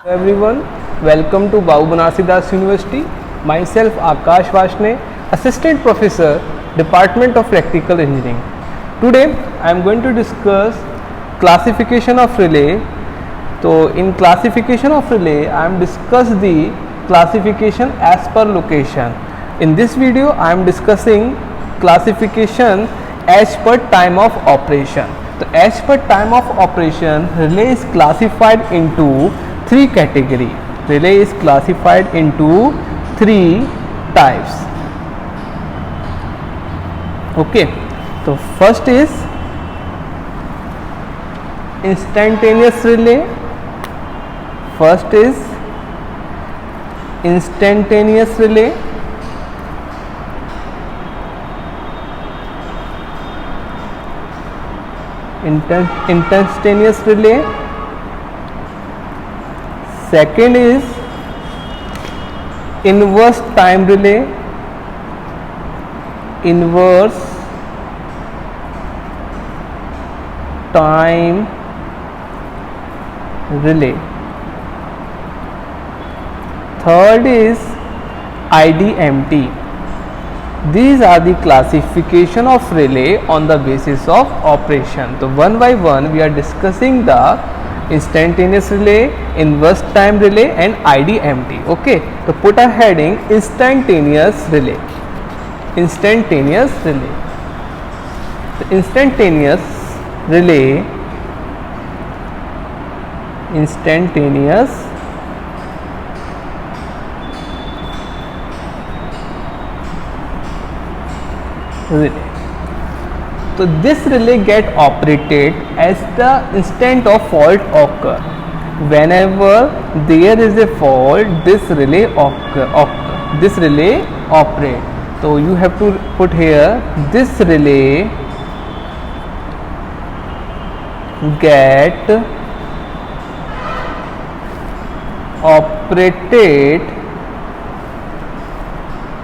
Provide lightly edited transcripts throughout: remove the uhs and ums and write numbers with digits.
Hello everyone, welcome to Babu Banarsidass University. Myself Akash Vashne, Assistant Professor, Department of Electrical Engineering. Today I am going to discuss classification of relay. So in classification of relay, I am discuss the classification as per location. In this video, I am discussing classification as per time of operation. So as per time of operation, relay is classified into three category. Relay is classified into three types. Okay, so first is instantaneous relay. First is instantaneous relay. Instantaneous relay. Second is inverse time relay. Inverse time relay. Third is IDMT. These are the classification of relay on the basis of operation. So one by one we are discussing the instantaneous relay, inverse time relay and IDMT. Okay, so put a heading instantaneous relay. Instantaneous relay. The instantaneous relay, instantaneous relay. So this relay get operated as the instant of fault occur. Whenever there is a fault, this relay this relay operate. So you have to put here this relay get operated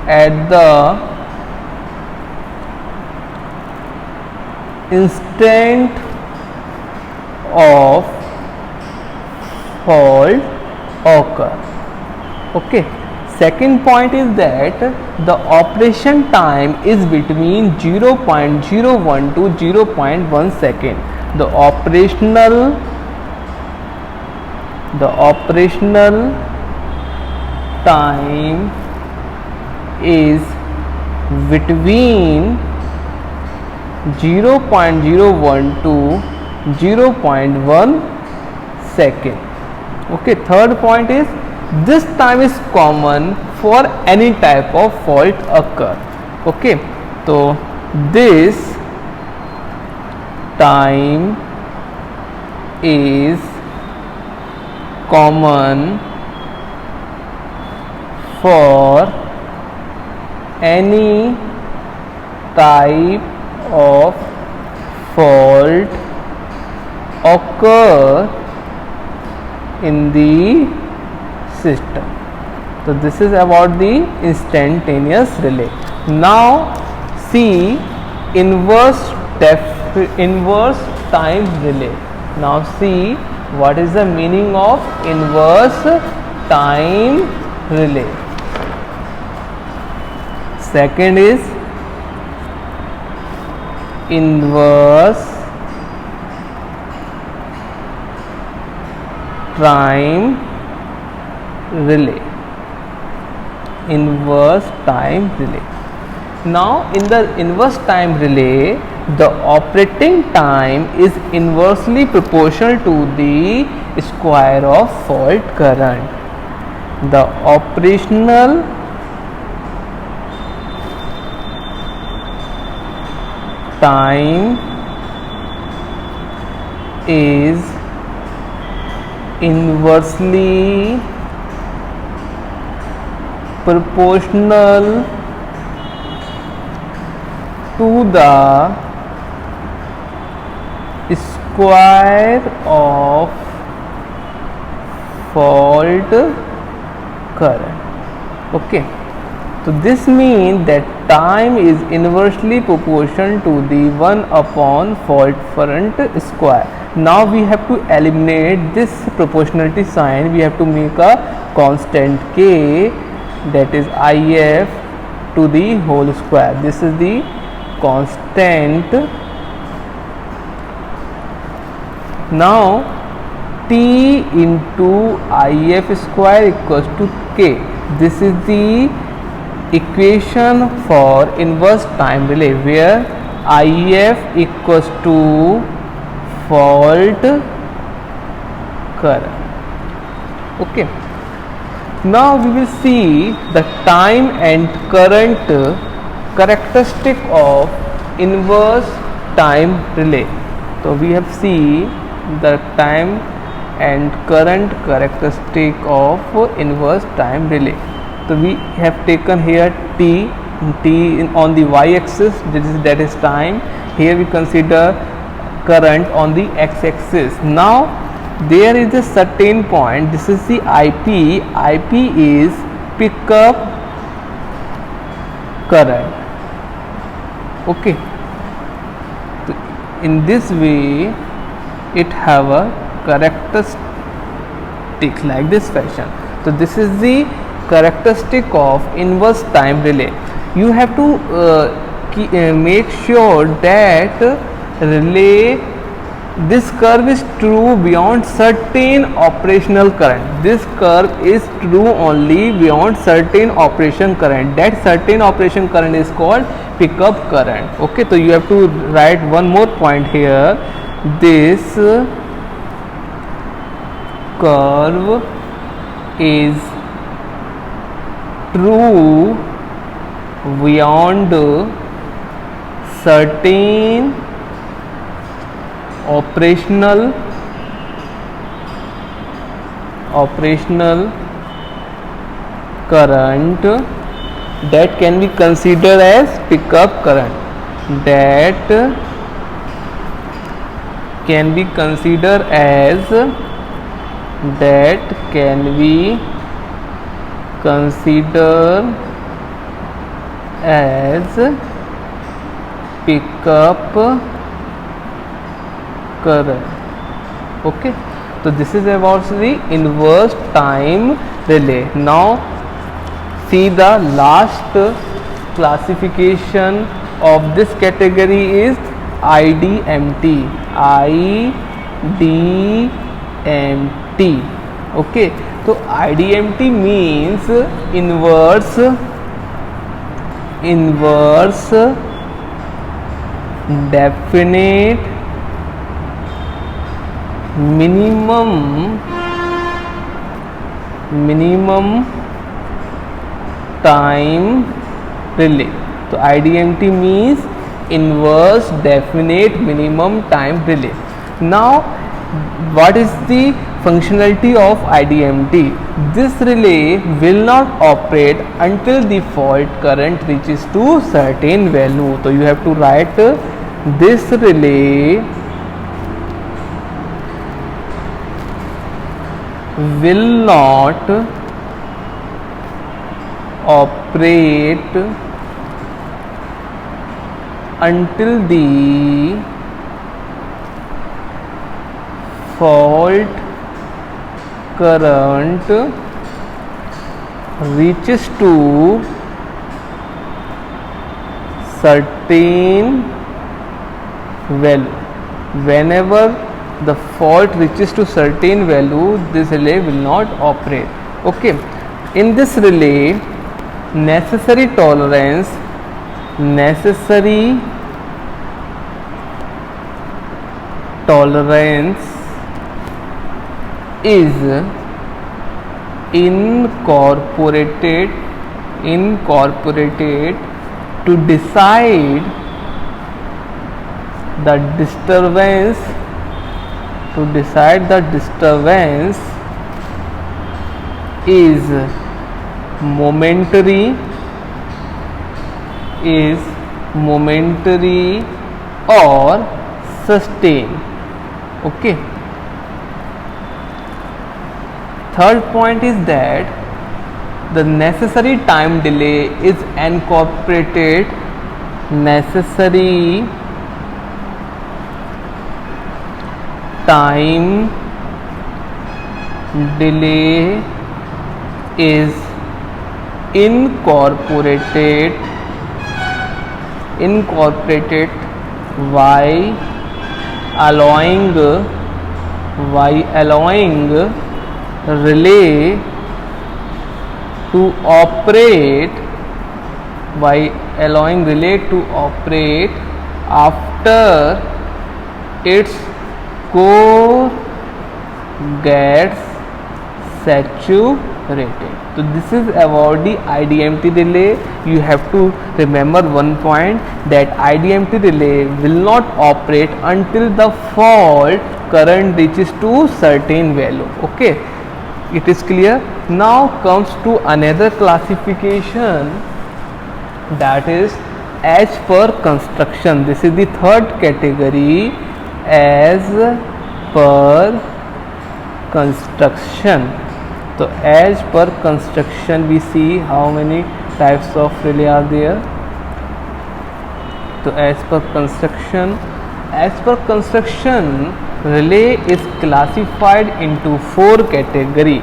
at the instant of fault occur. Okay, second point is that the operation time is between 0.01 to 0.1 second. The operational time is between 0.01 to 0.1 second. Okay, third point is this time is common for any type of fault occur. Okay, so this time is common for any type of fault occur in the system. So this is about the instantaneous relay. Now see inverse time relay. Now see what is the meaning of inverse time relay. Second is inverse time relay. Inverse time relay. Now in the inverse time relay, the operating time is inversely proportional to the square of fault current. The operational time is inversely proportional to the square of fault current. Okay, so this means that time is inversely proportional to the 1 upon fault current square. Now we have to eliminate this proportionality sign. We have to make a constant k, that is if to the whole square. This is the constant. Now t into if square equals to k. This is the equation for inverse time relay, where if equals to fault current. Okay, now we will see the time and current characteristic of inverse time relay. So we have seen the time and current characteristic of inverse time relay. So we have taken here t on the y-axis, that is time. Here we consider current on the x-axis. Now there is a certain point, this is the IP is pickup current. Okay, so in this way it have a characteristic like this fashion. So this is the characteristic of inverse time relay. You have to make sure that relay, this curve is true beyond certain operational current. This curve is true only beyond certain operation current. That certain operation current is called pickup current. Okay, so you have to write one more point here. This curve is true beyond certain operational current that can be considered as pickup current. That can be considered as pickup current. Okay, so this is about the inverse time relay. Now see, the last classification of this category is IDMT. Okay, so IDMT means inverse definite minimum time relay. So IDMT means inverse definite minimum time relay. Now what is the functionality of IDMT? This relay will not operate until the fault current reaches to certain value. So you have to write this relay will not operate until the fault current reaches to certain value. Whenever the fault reaches to certain value, this relay will not operate. Okay, in this relay, necessary tolerance is incorporated to decide the disturbance is momentary or sustained. Okay, third point is that the necessary time delay is incorporated time delay is incorporated by allowing relay to operate after its core gets saturated. So this is about the IDMT relay. You have to remember one point, that IDMT relay will not operate until the fault current reaches to certain value. Okay, it is clear. Now comes to another classification, that is as per construction. This is the third category, as per construction. So as per construction, we see how many types of relay are there. So as per construction, relay is classified into four category.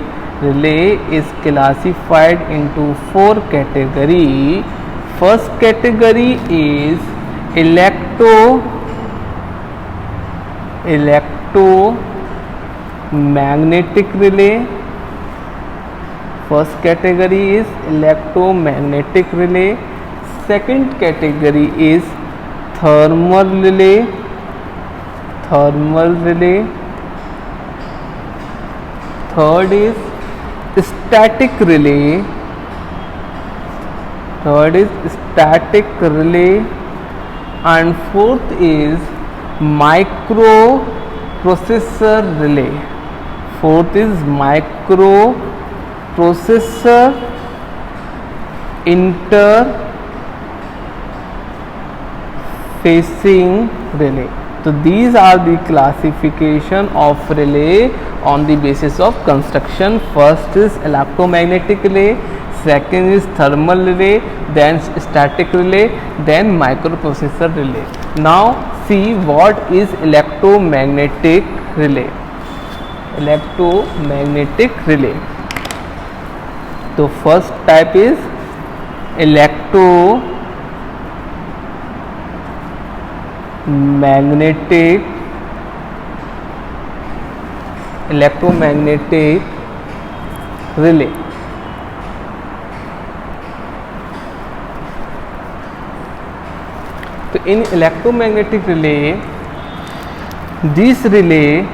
First category is electromagnetic relay. Second category is thermal relay. Third is static relay. And fourth is microprocessor relay. Interfacing relay. So these are the classification of relay on the basis of construction. First is electromagnetic relay, second is thermal relay, then static relay, then microprocessor relay. Now see what is electromagnetic relay. So first type is electromagnetic relay. So in electromagnetic relay, this relay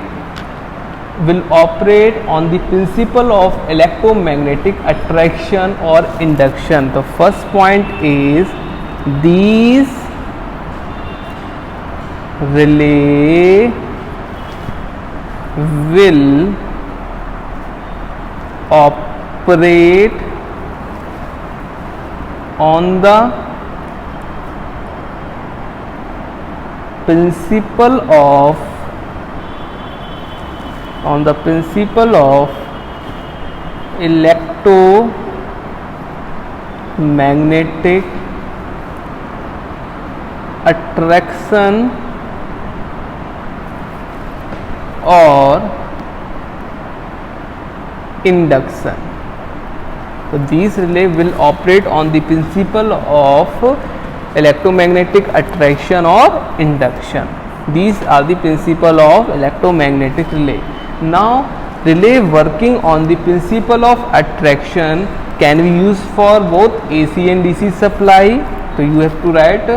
will operate on the principle of electromagnetic attraction or induction. The first point is, these relay will operate on the principle of electromagnetic attraction or induction. So these relay will operate on the principle of electromagnetic attraction or induction. These are the principle of electromagnetic relay. Now relay working on the principle of attraction can be used for both AC and DC supply. So you have to write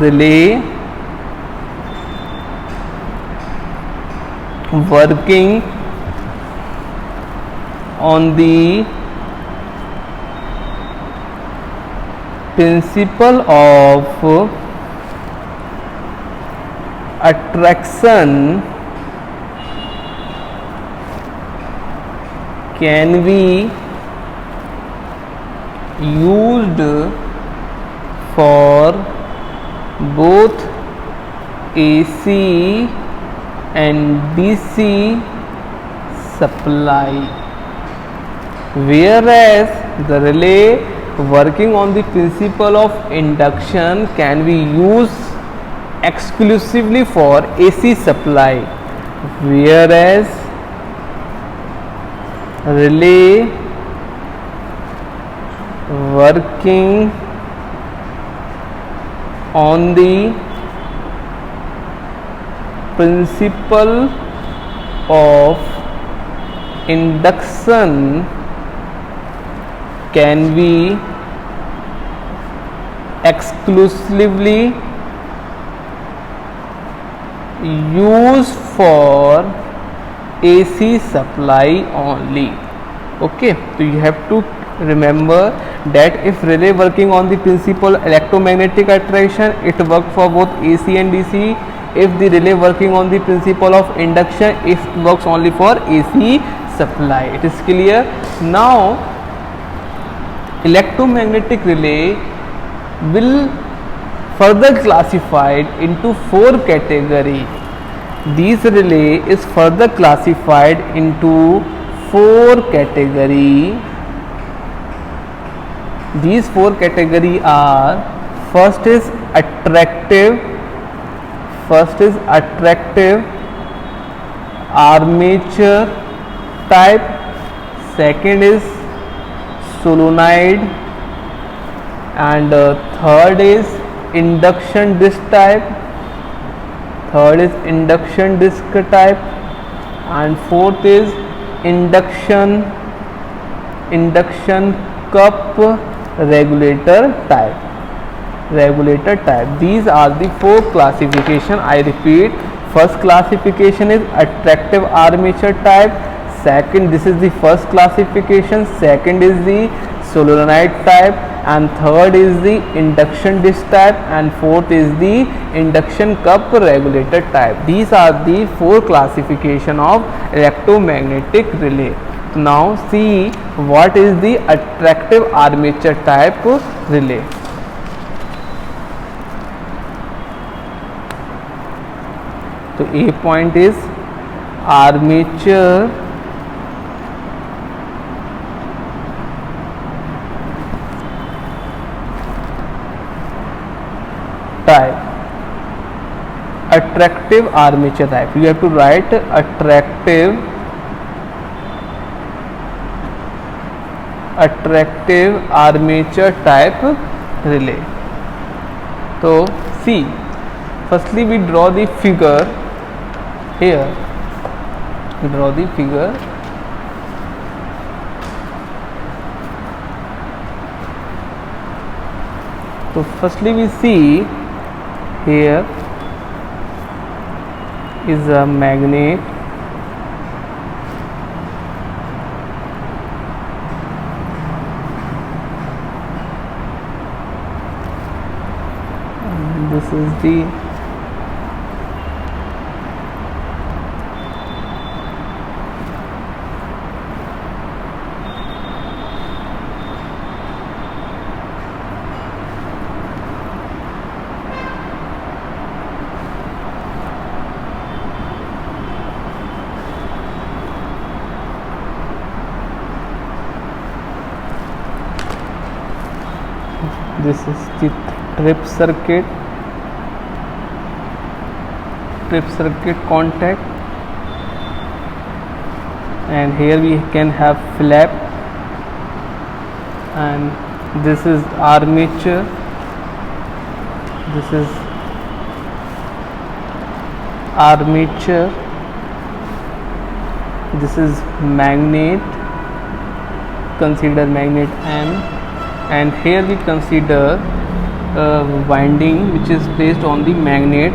relay working on the principle of attraction can be used for both AC and DC supply, whereas the relay working on the principle of induction can be used exclusively for AC supply. whereas relay working on the principle of induction can be exclusively used for AC supply only. Okay, so you have to remember that if relay working on the principle electromagnetic attraction, it works for both AC and DC. If the relay working on the principle of induction, it works only for AC supply. It is clear. Now electromagnetic relay will further classified into 4 category. These relay is further classified into 4 category. These 4 category are: first is attractive armature type, second is solenoid, and third is induction disc type, and fourth is induction cup regulator type. These are the 4 classification. I repeat, first classification is attractive armature type, second, this is the first classification, second is the solenoid type, and third is the induction disc type, and fourth is the induction cup regulator type. These are the 4 classification of electromagnetic relay. Now see what is the attractive armature type relay. So A point is armature type, attractive armature type. You have to write attractive armature type relay. So see, firstly we draw the figure. Here we draw the figure. So firstly we see here is a magnet, and this is the this is the trip circuit contact, and here we can have flap, and this is armature, this is magnet, consider magnet M, and here we consider winding which is placed on the magnet.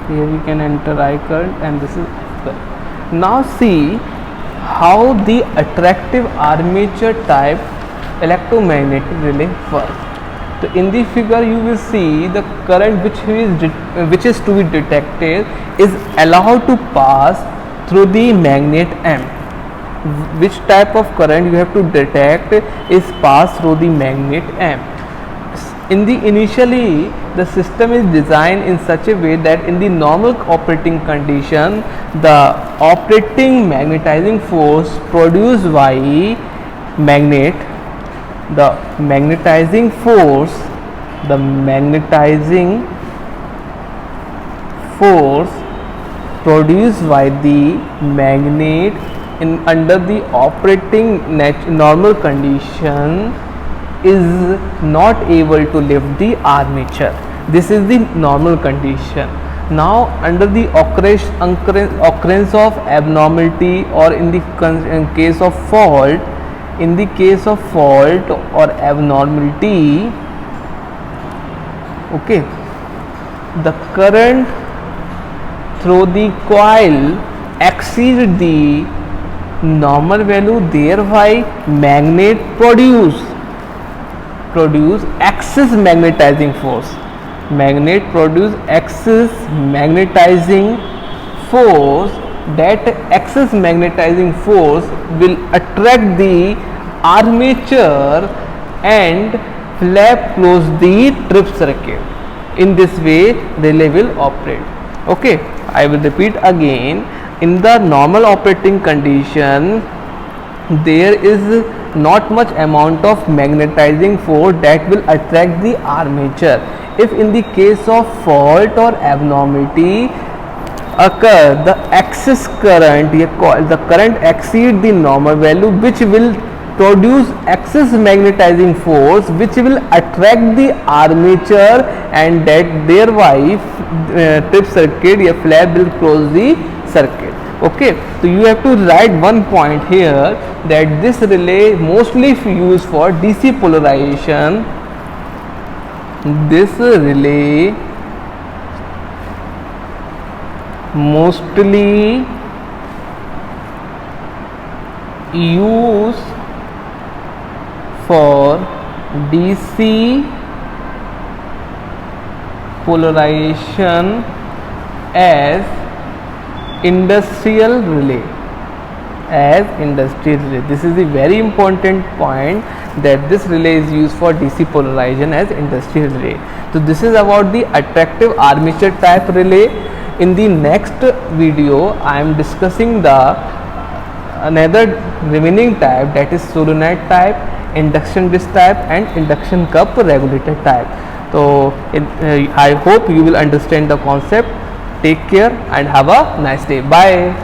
Here we can enter I current, and this is F current. Now see how the attractive armature type electromagnetic relay works. So in the figure you will see the current which is to be detected is allowed to pass through the magnet M. Which type of current you have to detect is pass through the magnet M. In the initially the system is designed in such a way that in the normal operating condition the operating magnetizing force produced by magnet, the magnetizing force produced by the magnet in under the operating normal condition is not able to lift the armature. This is the normal condition. Now under the occurrence of abnormality, or in the case of fault, or abnormality, okay, the current through the coil exceed the normal value, thereby magnet produce excess magnetizing force. Magnet produce excess magnetizing force. That excess magnetizing force will attract the armature and flap close the trip circuit. In this way relay will operate. Okay, I will repeat again. In the normal operating condition there is not much amount of magnetizing force that will attract the armature. If in the case of fault or abnormality occur, the excess current, the current exceed the normal value, which will produce excess magnetizing force, which will attract the armature, and that thereby trip circuit, a flap will close the circuit. Okay, so you have to write one point here, that this relay mostly used for DC polarization. This relay mostly used for DC polarization as industrial relay. This is a very important point, that this relay is used for DC polarization as industrial relay. So this is about the attractive armature type relay. In the next video I am discussing the another remaining type, that is solenoid type, induction disc type, and induction cup regulator type. So I hope you will understand the concept. Take care and have a nice day. Bye.